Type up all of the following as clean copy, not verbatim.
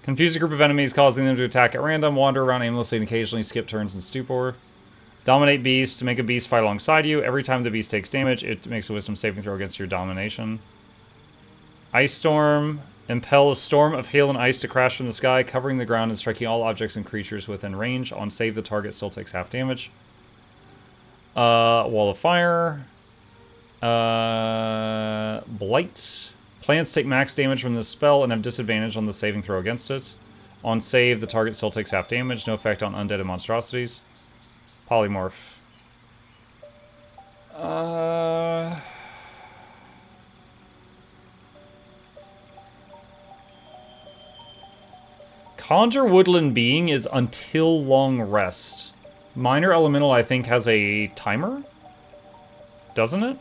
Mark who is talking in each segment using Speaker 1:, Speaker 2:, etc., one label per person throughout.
Speaker 1: Confuse a group of enemies, causing them to attack at random, wander around aimlessly, and occasionally skip turns in stupor. Dominate beast. To make a beast fight alongside you. Every time the beast takes damage, it makes a wisdom saving throw against your domination. Ice storm. Impel a storm of hail and ice to crash from the sky, covering the ground and striking all objects and creatures within range. On save, the target still takes half damage. Wall of fire. Blight. Plants take max damage from this spell and have disadvantage on the saving throw against it. On save, the target still takes half damage. No effect on undead and monstrosities. Polymorph. Conjure Woodland Being is until long rest. Minor Elemental, I think, has a timer? Doesn't it?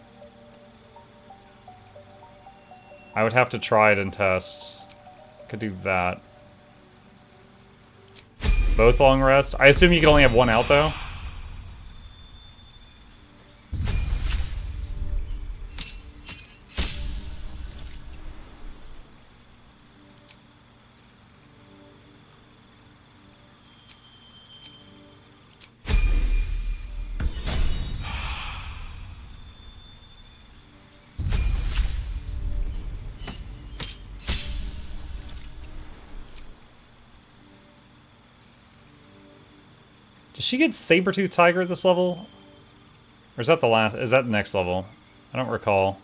Speaker 1: I would have to try it and test. Could do that. Both long rest. I assume you can only have one out, though. Does she get Saber-Tooth Tiger at this level? Or is that the last? Is that the next level? I don't recall.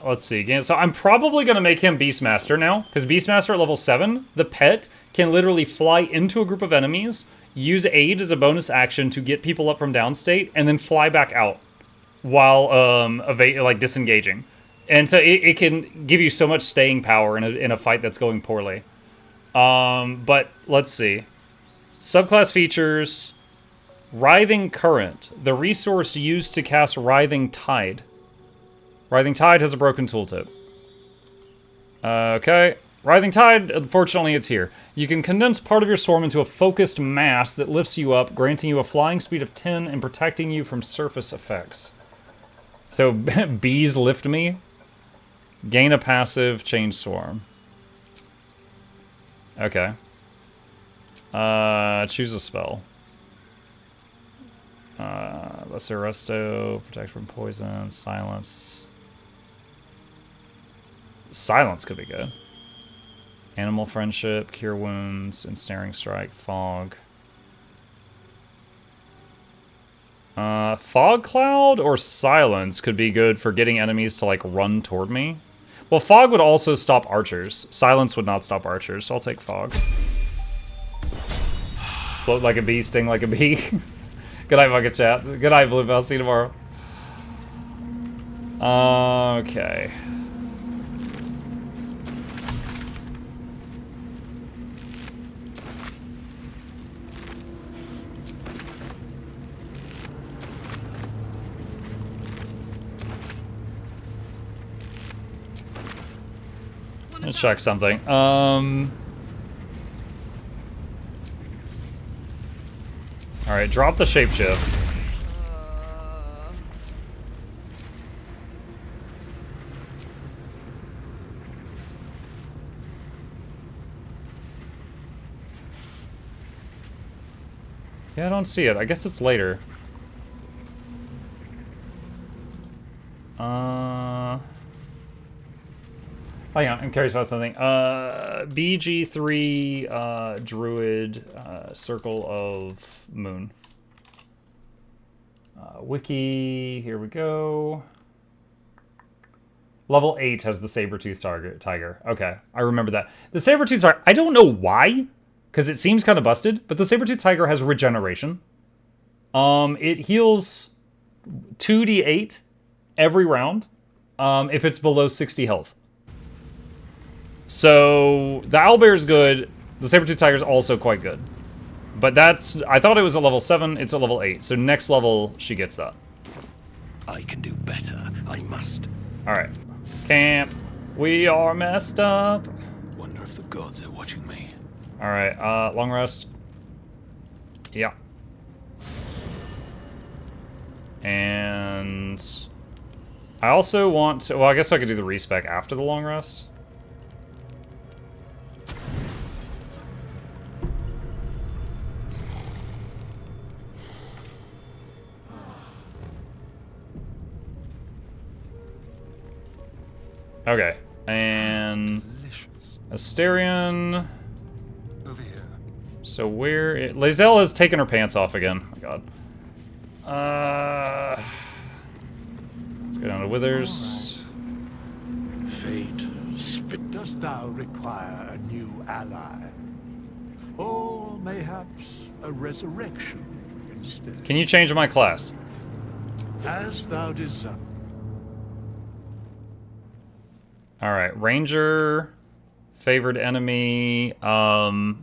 Speaker 1: Let's see. So I'm probably going to make him Beastmaster now, because Beastmaster at level 7, the pet, can literally fly into a group of enemies, use aid as a bonus action to get people up from downstate, and then fly back out while disengaging. And so it can give you so much staying power in a fight that's going poorly. But let's see. Subclass features: Writhing Current, the resource used to cast Writhing Tide. Writhing Tide has a broken tooltip. Okay. Writhing Tide, unfortunately, it's here. You can condense part of your swarm into a focused mass that lifts you up, granting you a flying speed of 10 and protecting you from surface effects. So, bees lift me. Gain a passive, change swarm. Okay. Choose a spell. Lesser Resto, protect from poison, silence. Silence could be good. Animal Friendship, Cure Wounds, Ensnaring Strike, Fog. Fog Cloud or Silence could be good for getting enemies to, like, run toward me. Well, Fog would also stop archers. Silence would not stop archers, so I'll take Fog. Float like a bee, sting like a bee. Good night, Bucket Chat. Good night, Blue Bell. See you tomorrow. Okay. Let's check something. Alright, drop the shapeshift. Yeah, I don't see it. I guess it's later. Oh yeah, I'm curious about something. BG3 Druid Circle of Moon. Wiki, here we go. Level 8 has the Saber-Tooth Tiger. Okay, I remember that. The Saber-Tooth Tiger, I don't know why, because it seems kind of busted, but the Saber-Tooth Tiger has regeneration. It heals 2d8 every round if it's below 60 health. So, the owlbear is good. The Saber-Tooth Tiger is also quite good. But that's... I thought it was at level 7. It's at level 8. So, next level, she gets that.
Speaker 2: I can do better. I must.
Speaker 1: Alright. Camp. We are messed up.
Speaker 2: Wonder if the gods are watching me.
Speaker 1: Alright, long rest. Yeah. And I also want to, well, I guess I could do the respec after the long rest. Okay, and Asterion.
Speaker 2: Over here.
Speaker 1: So where Lae'zel has taken her pants off again. Oh my god. Let's go down to Withers.
Speaker 2: Fate, spit.
Speaker 3: Dost thou require a new ally? Or mayhaps a resurrection instead?
Speaker 1: Can you change my class?
Speaker 3: As thou desire.
Speaker 1: Alright, Ranger, favored enemy, I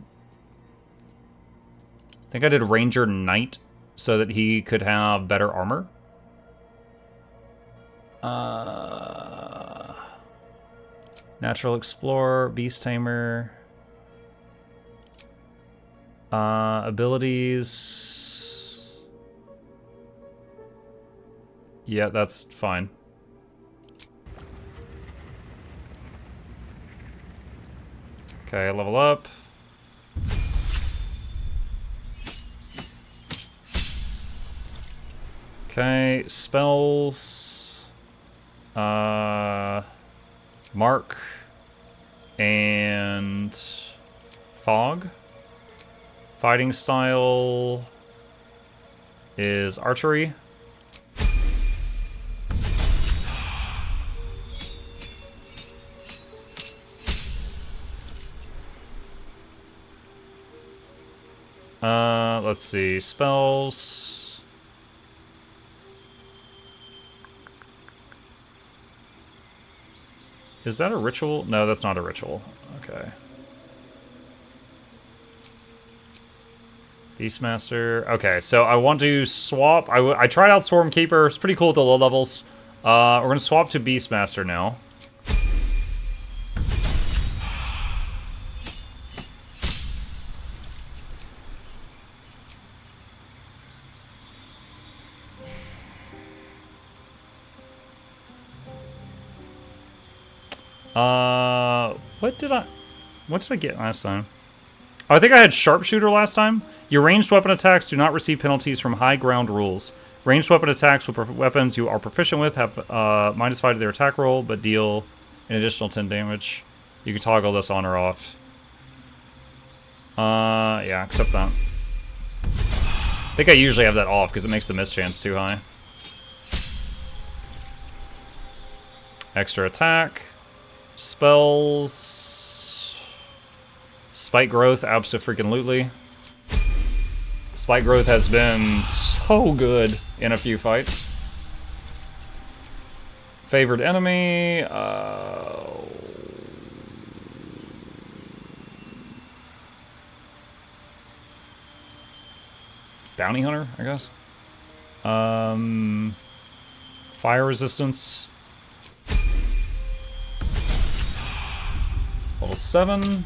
Speaker 1: think I did Ranger Knight so that he could have better armor. Natural Explorer, Beast Tamer. Abilities. Yeah, that's fine. Okay, level up. Okay, spells. Mark. And Fog. Fighting style is archery. Let's see, spells. Is that a ritual? No, that's not a ritual. Okay. Beastmaster. Okay, so I want to swap. I tried out Stormkeeper. It's pretty cool at the low levels. We're going to swap to Beastmaster now. What did I get last time? Oh, I think I had Sharpshooter last time. Your ranged weapon attacks do not receive penalties from high ground rules. Ranged weapon attacks with weapons you are proficient with have -5 to their attack roll, but deal an additional 10 damage. You can toggle this on or off. Yeah, accept that. I think I usually have that off because it makes the miss chance too high. Extra attack. Spells. Spike Growth, abso-freaking-lutely. Spike Growth has been so good in a few fights. Favored enemy. Bounty Hunter, I guess. Fire resistance. Level 7.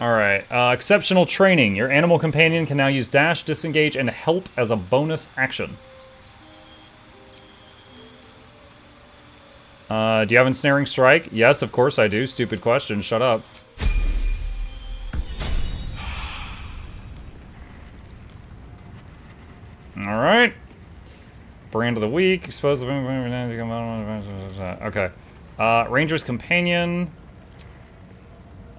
Speaker 1: Alright, exceptional training. Your animal companion can now use dash, disengage, and help as a bonus action. Do you have ensnaring strike? Yes, of course I do. Stupid question. Shut up. Alright. Brand of the week. Expose the... Okay. Ranger's companion.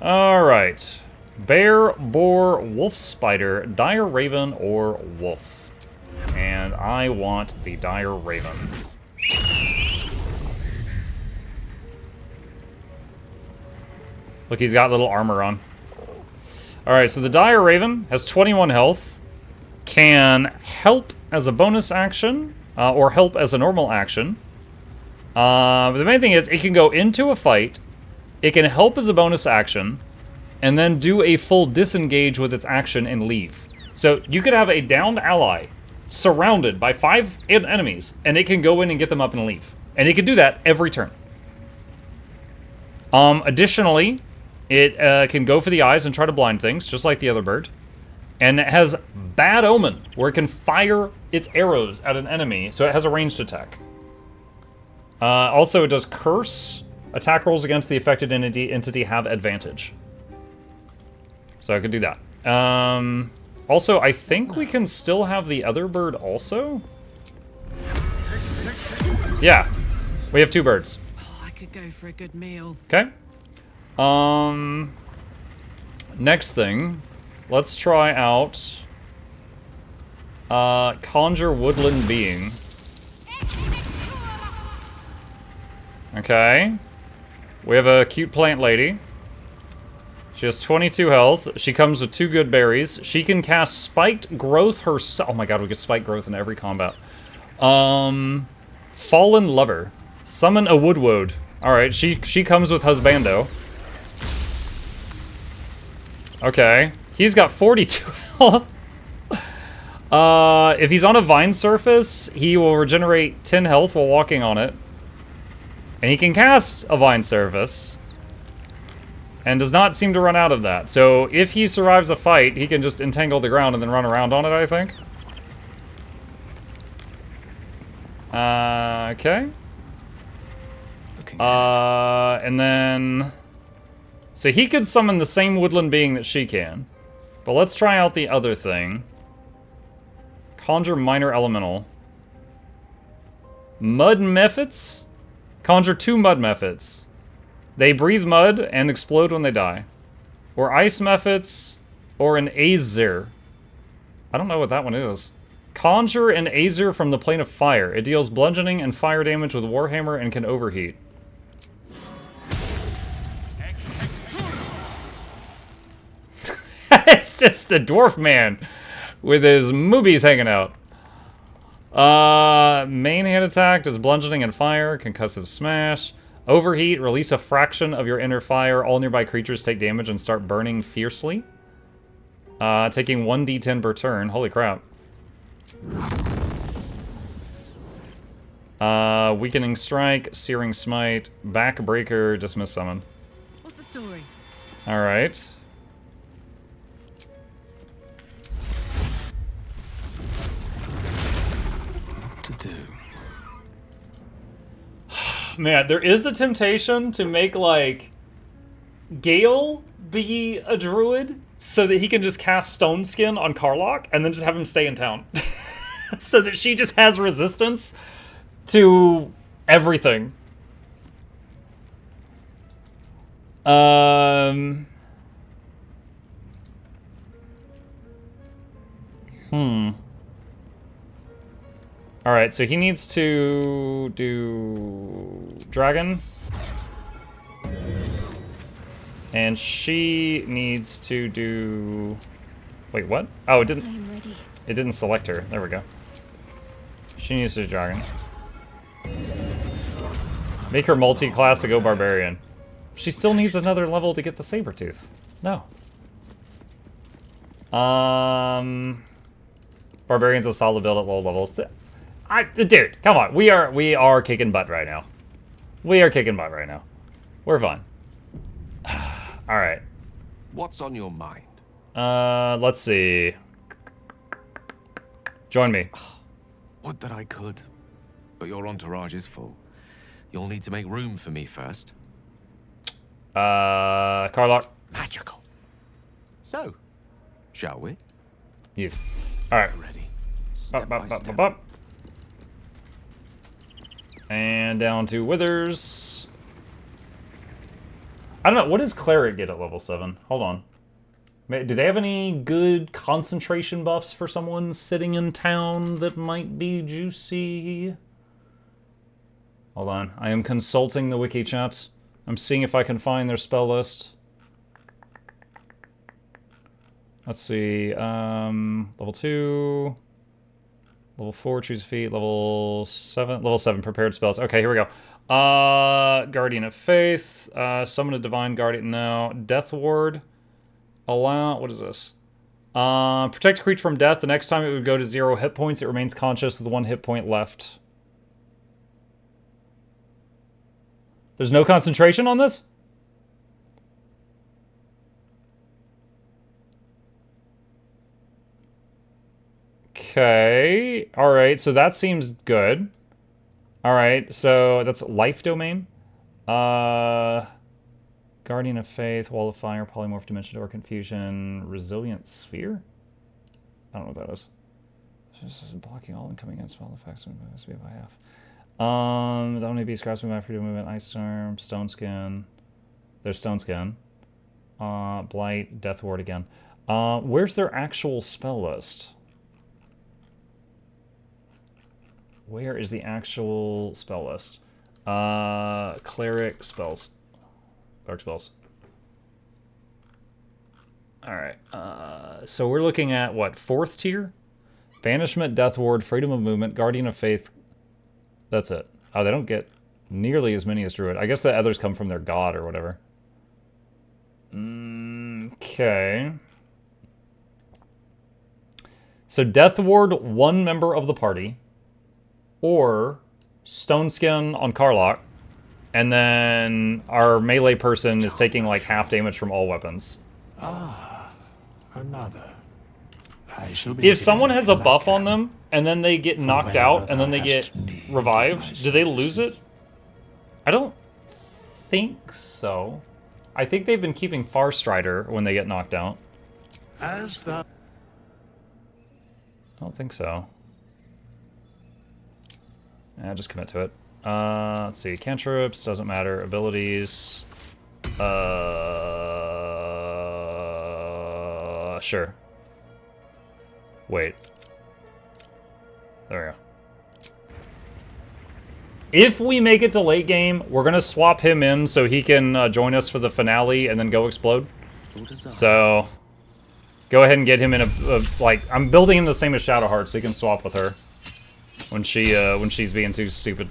Speaker 1: Alright. Bear, boar, wolf spider, dire raven, or wolf. And I want the dire raven. Look, he's got little armor on. Alright, so the dire raven has 21 health. Can help as a bonus action, or help as a normal action. But the main thing is, it can go into a fight, it can help as a bonus action, and then do a full disengage with its action and leave. So you could have a downed ally surrounded by 5 enemies, and it can go in and get them up and leave. And it can do that every turn. Additionally, it can go for the eyes and try to blind things, just like the other bird. And it has Bad Omen, where it can fire its arrows at an enemy, so it has a ranged attack. Also, it does Curse. Attack rolls against the affected entity have advantage. So I could do that. Also, I think we can still have the other bird also. Yeah, we have 2 birds.
Speaker 4: Oh, I could go for a good meal.
Speaker 1: Okay. Next thing, let's try out Conjure Woodland Being. Okay. We have a cute plant lady. She has 22 health. She comes with 2 good berries. She can cast Spiked Growth herself. Oh my god, we get Spiked Growth in every combat. Fallen Lover. Summon a Woodwode. Alright, she comes with Husbando. Okay. He's got 42 health. If he's on a vine surface, he will regenerate 10 health while walking on it. And he can cast a vine surface. And does not seem to run out of that. So if he survives a fight, he can just entangle the ground and then run around on it, I think. Okay. And then... So he could summon the same woodland being that she can. But let's try out the other thing. Conjure Minor Elemental. Mud Mephits? Conjure 2 Mud Mephits. They breathe mud and explode when they die. Or Ice Mephits, or an Aesir. I don't know what that one is. Conjure an Aesir from the plane of fire. It deals bludgeoning and fire damage with Warhammer and can overheat. It's just a dwarf man with his moobies hanging out. Main hand attack does bludgeoning and fire, concussive smash. Overheat, release a fraction of your inner fire. All nearby creatures take damage and start burning fiercely. Taking 1d10 per turn. Holy crap. Weakening Strike, Searing Smite, Backbreaker, Dismiss Summon.
Speaker 4: What's the story?
Speaker 1: Alright.
Speaker 2: What to do?
Speaker 1: Man, there is a temptation to make, like, Gale be a druid so that he can just cast Stone Skin on Karlach and then just have him stay in town. So that she just has resistance to everything. Alright, so he needs to do Dragon. And she needs to do... Wait, what? Oh, it didn't select her. There we go. She needs to do Dragon. Make her multi-class to go Barbarian. She still needs another level to get the Sabretooth. No. Barbarian's a solid build at low levels. Dude, come on. We are kicking butt right now. We are kicking butt right now. We're fine. Alright.
Speaker 5: What's on your mind?
Speaker 1: Let's see. Join me.
Speaker 5: Would that I could. But your entourage is full. You'll need to make room for me first.
Speaker 1: Karlach.
Speaker 5: Magical. So, shall we?
Speaker 1: Yes. Alright.
Speaker 5: Ready.
Speaker 1: Bop, bop, bop, bop, bop. And down to Withers. I don't know. What does Cleric get at level 7? Hold on. Do they have any good concentration buffs for someone sitting in town that might be juicy? Hold on. I am consulting the wiki chat. I'm seeing if I can find their spell list. Let's see. Level 2. Level 4, choose a feat. Level 7, prepared spells. Okay, here we go. Guardian of Faith. Summon a Divine Guardian. No. Death Ward. Allow... What is this? Protect a creature from death. The next time it would go to 0 hit points, it remains conscious with 1 hit point left. There's no concentration on this? Okay. Alright, so that seems good. Alright, so that's life domain. Guardian of Faith, Wall of Fire, Polymorph Dimension Door, Confusion, Resilient Sphere? I don't know what that is. Just blocking all incoming and spell effects must be by half. Dominate Beast, Grasping by Freedom Movement, Ice Storm, Stone Skin. There's Stone Skin. Blight, Death Ward again. Where's their actual spell list? Where is the actual spell list? Cleric spells. Dark spells. Alright. So we're looking at, what, 4th tier? Banishment, Death Ward, Freedom of Movement, Guardian of Faith. That's it. Oh, they don't get nearly as many as Druid. I guess the others come from their god or whatever. Okay. So Death Ward, 1 member of the party. Or Stone Skin on Karlach. And then our melee person is taking like half damage from all weapons.
Speaker 3: Another. I shall be
Speaker 1: If someone has a
Speaker 3: like
Speaker 1: buff
Speaker 3: that.
Speaker 1: on them, and then they get knocked out, and then they get revived, do they lose it? I don't think so. I think they've been keeping Farstrider when they get knocked out.
Speaker 3: As the
Speaker 1: I don't think so. Yeah, just commit to it. Let's see. Cantrips, doesn't matter. Abilities. Sure. Wait. There we go. If we make it to late game, we're going to swap him in so he can join us for the finale and then go explode. So, go ahead and get him in like, I'm building him the same as Shadowheart so he can swap with her when she's being too stupid.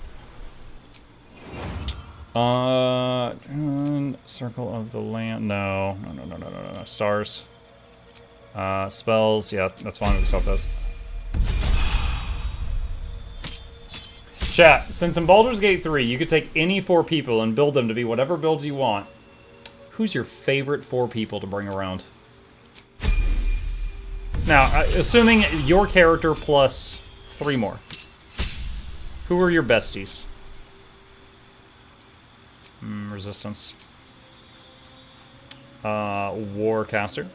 Speaker 1: Circle of the Land. No. Stars. Spells. Yeah, that's fine. We can swap those. Chat, since in Baldur's Gate 3, you could take any 4 people and build them to be whatever builds you want. Who's your favorite 4 people to bring around? Now, assuming your character plus 3 more. Who are your besties? Resistance. Warcaster.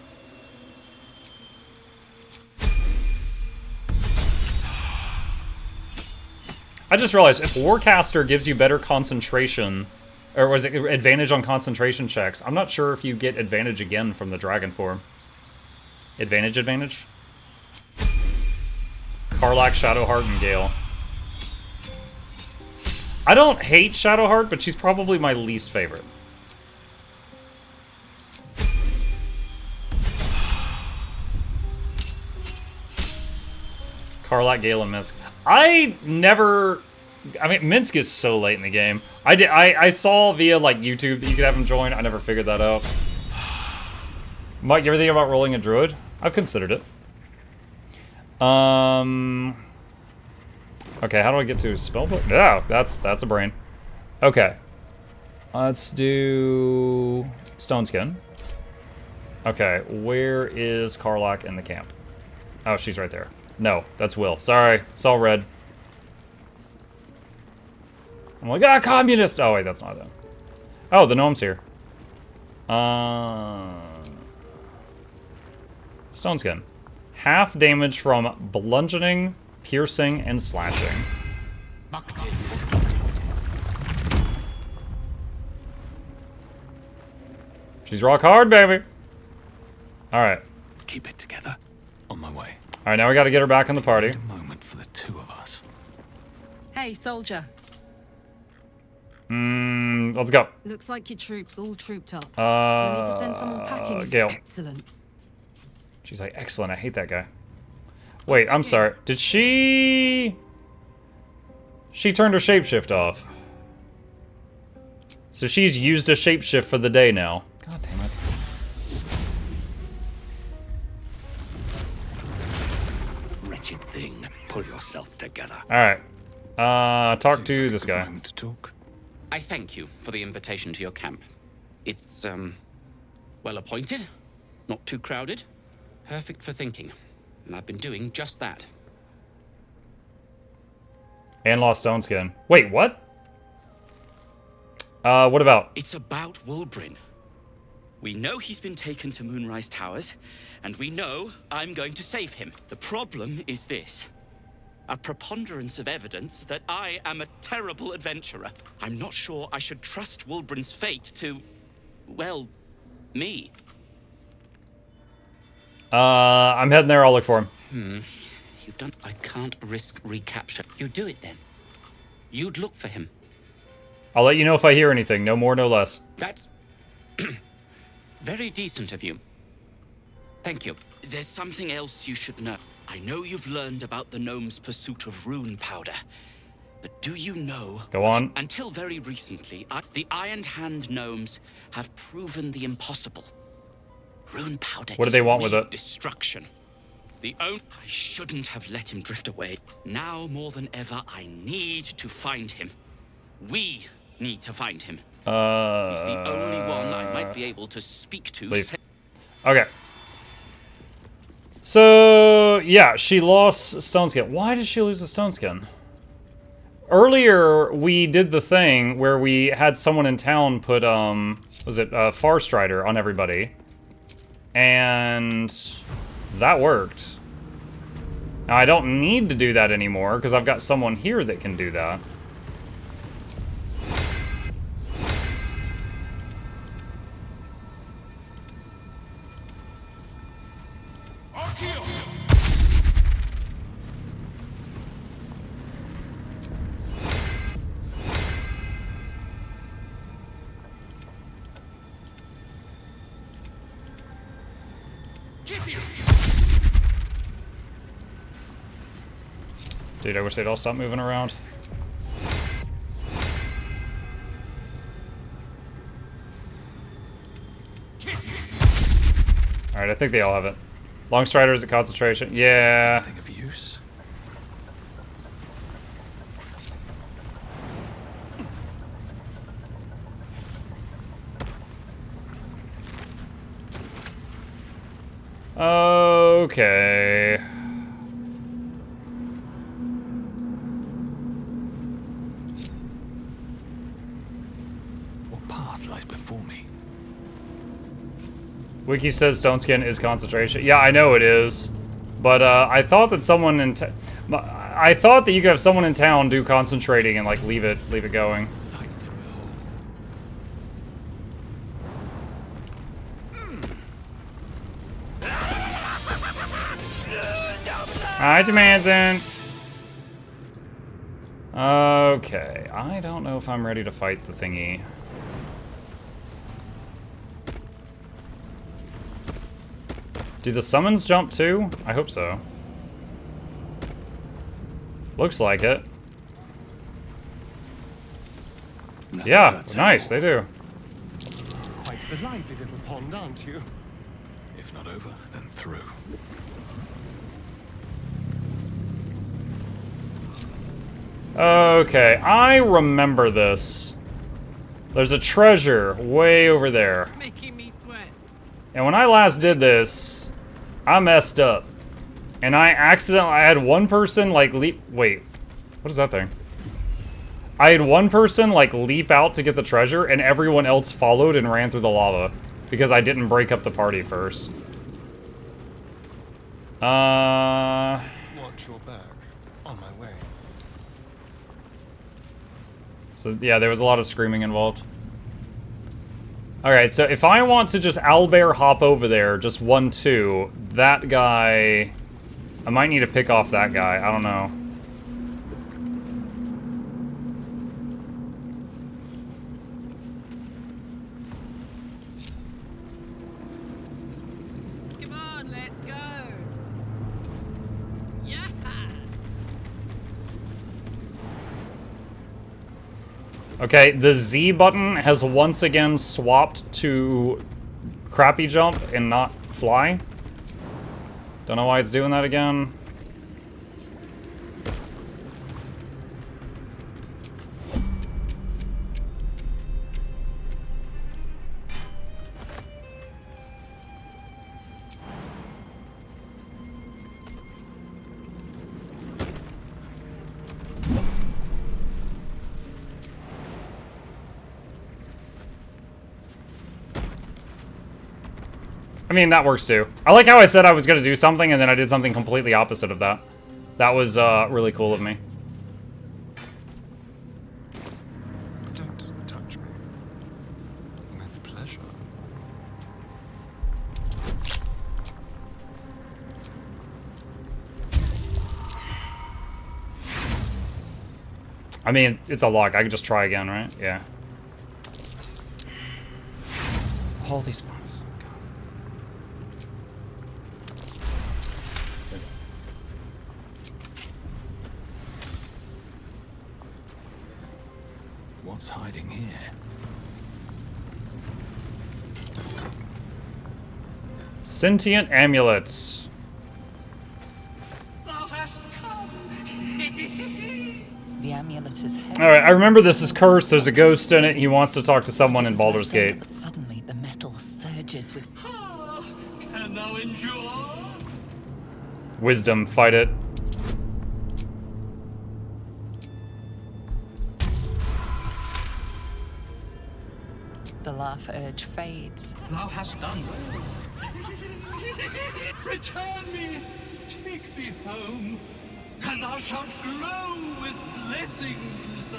Speaker 1: I just realized if Warcaster gives you better concentration, or was it advantage on concentration checks? I'm not sure if you get advantage again from the dragon form. Advantage? Karlach, Shadowheart, and Gale. I don't hate Shadowheart, but she's probably my least favorite. Karlach, Gale, and Minsk. I mean, Minsk is so late in the game. I saw via, like, YouTube that you could have him join. I never figured that out. Mike, you ever think about rolling a druid? I've considered it. Okay, how do I get to spellbook? Yeah, that's a brain. Okay. Let's do Stone Skin. Okay, where is Karlach in the camp? Oh, she's right there. No, that's Will. Sorry, it's all red. I'm like, communist! Oh, wait, that's not them. Oh, the gnome's here. Stone Skin. Half damage from bludgeoning, piercing, and slashing. She's rock hard, baby. Alright.
Speaker 2: Keep it together. On my way.
Speaker 1: Alright, now we gotta get her back in the party.
Speaker 2: A moment for the 2 of us.
Speaker 4: Hey, soldier.
Speaker 1: Let's go.
Speaker 4: Looks like your troops all trooped up. We need to send someone packing.
Speaker 1: Gale.
Speaker 4: Excellent.
Speaker 1: She's like, excellent, I hate that guy. Wait, I'm sorry. Did she... She turned her shapeshift off. So she's used a shapeshift for the day now. God damn it.
Speaker 2: Wretched thing. Pull yourself together.
Speaker 1: Alright. Talk to this guy.
Speaker 2: To talk.
Speaker 6: I thank you for the invitation to your camp. It's, well appointed, not too crowded, perfect for thinking. And I've been doing just that.
Speaker 1: And lost stone skin. Wait, what? What about?
Speaker 6: It's about Wulbrin. We know he's been taken to Moonrise Towers, and we know I'm going to save him. The problem is this. A preponderance of evidence that I am a terrible adventurer. I'm not sure I should trust Wulbrin's fate to, well, me.
Speaker 1: I'm heading there. I'll look for him.
Speaker 6: You've done... I can't risk recapture. You do it then. You'd look for him.
Speaker 1: I'll let you know if I hear anything. No more, no less.
Speaker 6: That's very decent of you. Thank you. There's something else you should know. I know you've learned about the gnome's pursuit of rune powder. But do you know...
Speaker 1: Go on.
Speaker 6: Until very recently, the Iron Hand gnomes have proven the impossible. Rune powder
Speaker 1: What do they want with
Speaker 6: weak
Speaker 1: it?
Speaker 6: Destruction. I shouldn't have let him drift away. Now more than ever, I need to find him. We need to find him. He's the only one I might be able to speak to.
Speaker 1: Leave. Okay. So, yeah, she lost stone skin. Why did she lose the stone skin? Earlier, we did the thing where we had someone in town put, was it Far Strider on everybody? And that worked. Now, I don't need to do that anymore because I've got someone here that can do that. Dude, I wish they'd all stop moving around. Alright, I think they all have it. Long Striders at concentration. Yeah.
Speaker 2: Nothing of use.
Speaker 1: Okay.
Speaker 2: What path lies before me?
Speaker 1: Wiki says stone skin is concentration. Yeah, I know it is. But I thought that someone in I thought that you could have someone in town do concentrating and like leave it going.
Speaker 2: Sight to behold.
Speaker 1: Alright, Manson. Okay, I don't know if I'm ready to fight the thingy. Do the summons jump too? I hope so. Looks like it.
Speaker 2: Nothing
Speaker 1: Yeah,
Speaker 2: hurts
Speaker 1: nice, they
Speaker 2: anymore.
Speaker 1: do.
Speaker 7: Quite the lively little pond, aren't you?
Speaker 2: If not over, then through.
Speaker 1: Okay, I remember this. There's a treasure way over there.
Speaker 4: Making me sweat.
Speaker 1: And when I last did this, I messed up. And I had one person like leap, wait, what is that thing? I had one person like leap out to get the treasure and everyone else followed and ran through the lava because I didn't break up the party first.
Speaker 7: Watch your back. On my way.
Speaker 1: So yeah, there was a lot of screaming involved. Alright, so if I want to just owlbear hop over there, just 1-2, that guy... I might need to pick off that guy, I don't know.
Speaker 4: Come on, let's go. Yeah.
Speaker 1: Okay, the Z button has once again swapped to crappy jump and not fly. Don't know why it's doing that again. mean, that works too. I like how I said I was going to do something, and then I did something completely opposite of that. That was really cool of me.
Speaker 7: Don't touch me. With pleasure.
Speaker 1: I mean, it's a lock. I can just try again, right? Yeah. All these bombs.
Speaker 2: What's hiding here?
Speaker 1: Sentient amulets.
Speaker 6: Thou hast come.
Speaker 8: The amulet is heavy.
Speaker 1: Alright, I remember this is cursed. There's a ghost in it. He wants to talk to someone in Baldur's Gate.
Speaker 8: But suddenly the metal surges with
Speaker 6: Can thou endure?
Speaker 1: Wisdom, fight it.
Speaker 8: the laugh urge fades.
Speaker 6: Thou hast done well. Return me, take me home, and thou shalt glow with blessings.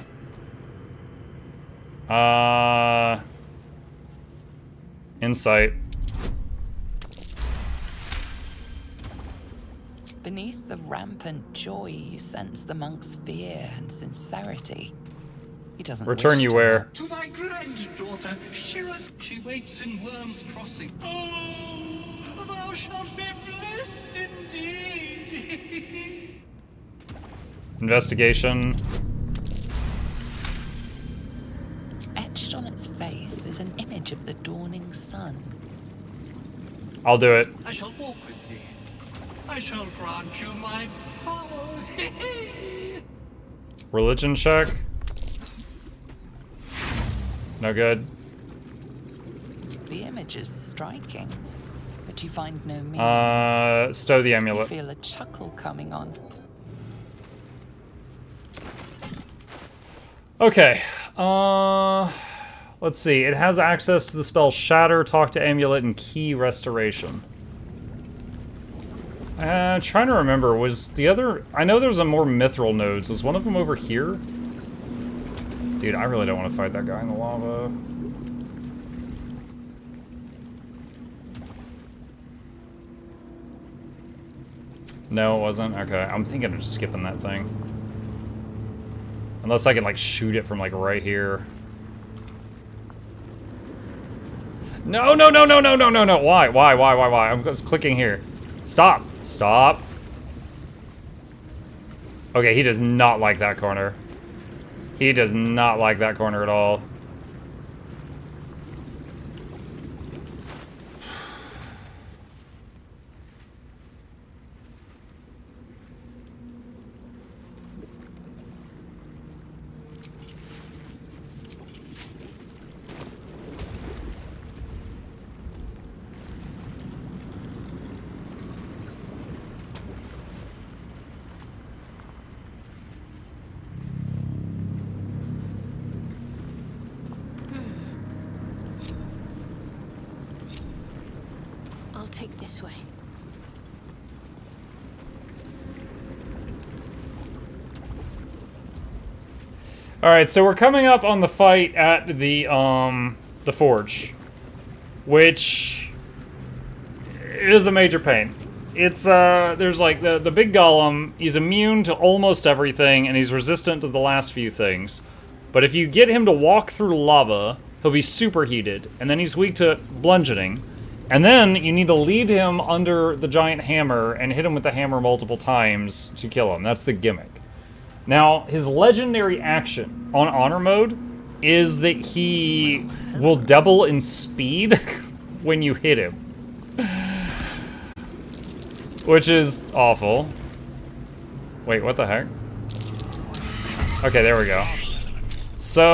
Speaker 1: Insight.
Speaker 8: Beneath the rampant joy, you sense the monk's fear and sincerity. He doesn't
Speaker 1: Return
Speaker 8: wish
Speaker 1: you
Speaker 8: to
Speaker 1: where?
Speaker 6: To thy granddaughter, Shira, she waits in Worm's Crossing. Oh, thou shalt be blessed indeed.
Speaker 1: Investigation.
Speaker 8: Etched on its face is an image of the dawning sun.
Speaker 1: I'll do it.
Speaker 6: I shall walk with thee. I shall grant you my power.
Speaker 1: Religion check. No good.
Speaker 8: The image is striking, but you find no meaning.
Speaker 1: Stow the
Speaker 8: You
Speaker 1: amulet.
Speaker 8: feel a chuckle coming on.
Speaker 1: Okay. Let's see. It has access to the spell Shatter, Talk to Amulet, and Key Restoration. I'm trying to remember. Was the other... I know there's a more mithril nodes. Was one of them over here? Dude, I really don't want to fight that guy in the lava. No, it wasn't? Okay. I'm thinking of just skipping that thing. Unless I can, like, shoot it from, like, right here. No, no, no, no, no, no, no, no. Why? I'm just clicking here. Stop. Stop. Okay, he does not like that corner. He does not like that corner at all.
Speaker 4: I'll take this way.
Speaker 1: All right, so we're coming up on the fight at the forge, which is a major pain. It's there's like the big golem. He's immune to almost everything, and he's resistant to the last few things. But if you get him to walk through lava, he'll be superheated, and then he's weak to bludgeoning. And then you need to lead him under the giant hammer and hit him with the hammer multiple times to kill him. That's the gimmick. Now, his legendary action on honor mode is that he will double in speed when you hit him. Which is awful. Wait, what the heck? Okay, there we go. So